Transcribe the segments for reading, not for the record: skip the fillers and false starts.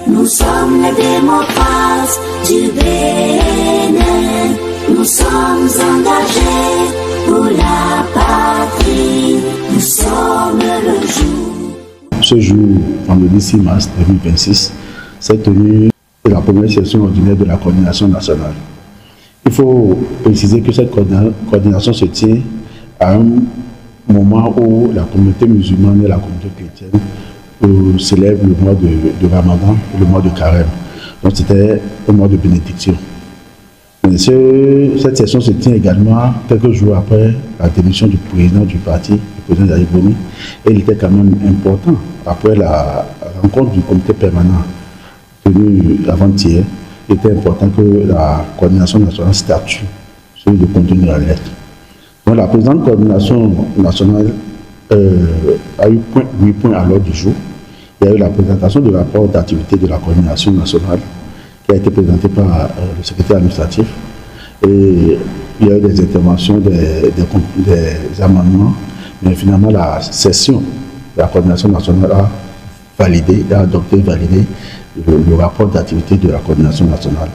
nous sommes les démocrates du Bénin. Nous sommes engagés pour la patrie. Nous sommes le jour. Ce jour, vendredi 6 mars 2026, s'est tenue la première session ordinaire de la coordination nationale. Il faut préciser que cette coordination se tient à un moment où la communauté musulmane et la communauté chrétienne célèbrent le mois de Ramadan et le mois de Carême. Donc c'était un mois de bénédiction. Mais cette session se tient également quelques jours après la démission du président du parti, le président Yahya Boni, et il était quand même important, après la rencontre du comité permanent tenue avant-hier, il était important que la coordination nationale statue sur le contenu de la lettre. Donc la présidente de la coordination nationale a eu 8 points à l'ordre du jour. Il y a eu la présentation du rapport d'activité de la coordination nationale qui a été présenté par le secrétaire administratif. Et il y a eu des interventions, des amendements, mais finalement la session de la coordination nationale a validé, a adopté et validé le rapport d'activité de la coordination nationale.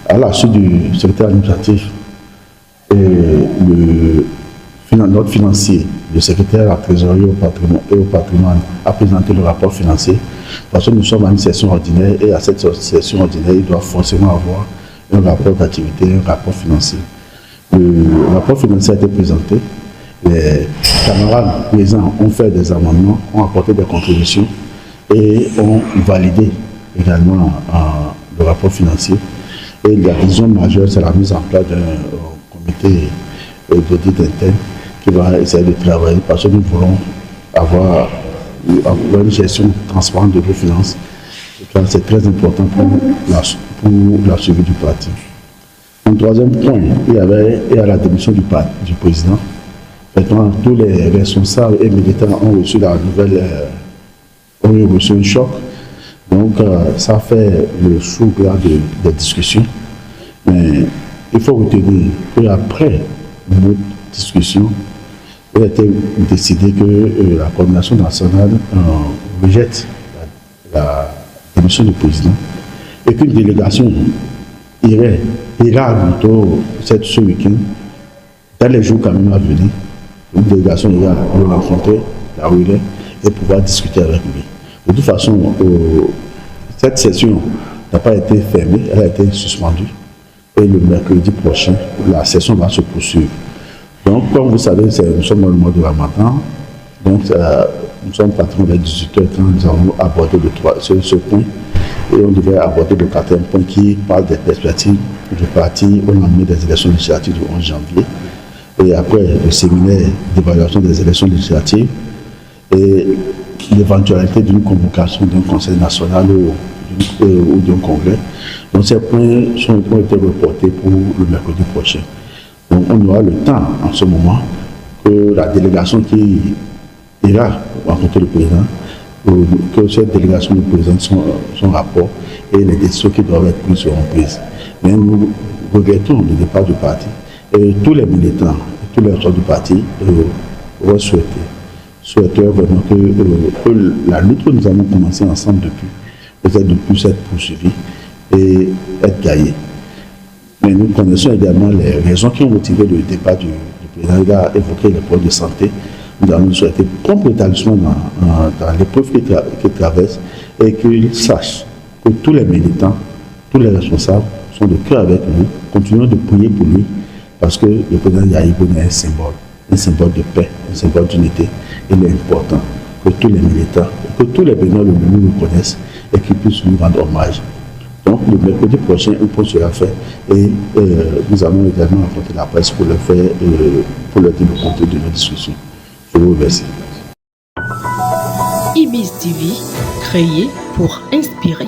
À la suite du secrétaire administratif, notre financier, le secrétaire à la trésorerie et au patrimoine a présenté le rapport financier parce que nous sommes à une session ordinaire et à cette session ordinaire, il doit forcément avoir un rapport d'activité, un rapport financier. Le rapport financier a été présenté. Les camarades présents ont fait des amendements, ont apporté des contributions et ont validé également le rapport financier. Et la vision majeure, c'est la mise en place d'un comité d'audit interne qui va essayer de travailler parce que nous voulons avoir une gestion transparente de nos finances. C'est très important pour la suivi du parti. En troisième point, il y a la démission du président. Maintenant, tous les responsables et militants ont reçu la nouvelle, ont reçu un choc. Donc, ça fait le sous-gras des discussions. Mais il faut retenir qu'après notre discussion, il a été décidé que la coordination nationale rejette la démission du président et qu'une délégation ira plutôt ce week-end, dans les jours quand même à venir, une délégation ira le rencontrer là où il est et pouvoir discuter avec lui. De toute façon, cette session n'a pas été fermée, elle a été suspendue et le mercredi prochain, la session va se poursuivre. Donc, comme vous savez, nous sommes dans le mois de Ramadan, donc nous sommes partis vers 18h quand nous avons abordé ce point et on devait aborder le quatrième point qui parle des perspectives du parti au lendemain des élections législatives du 11 janvier et après le séminaire d'évaluation des élections législatives et l'éventualité d'une convocation d'un conseil national ou d'un congrès. Donc ces points ont été reportés pour le mercredi prochain. Donc on aura le temps en ce moment que la délégation qui ira rencontrer le président, que cette délégation nous présente son rapport et les décisions qui doivent être prises seront prises. Mais nous regrettons le départ du parti et tous les militants, tous les acteurs du parti souhaiteraient vraiment que la lutte que nous avons commencé ensemble peut-être depuis être poursuivie et être gagnée. Mais nous connaissons également les raisons qui ont motivé le départ du président. Il a évoqué les problèmes de santé. Nous allons souhaiter prompt établissement dans l'épreuve qu'il traverse et qu'il sache que tous les militants, tous les responsables sont de cœur avec lui. Continuons de prier pour lui parce que le président Yahya Boni est un symbole de paix, un symbole d'unité. Il est important que tous les militants, que tous les Béninois le connaissent et qu'ils puissent lui rendre hommage. Donc le mercredi prochain, un point sera fait et nous allons également rencontrer la presse pour leur dire le contenu de nos discussions. Je vous remercie. IBIS TV, créé pour inspirer.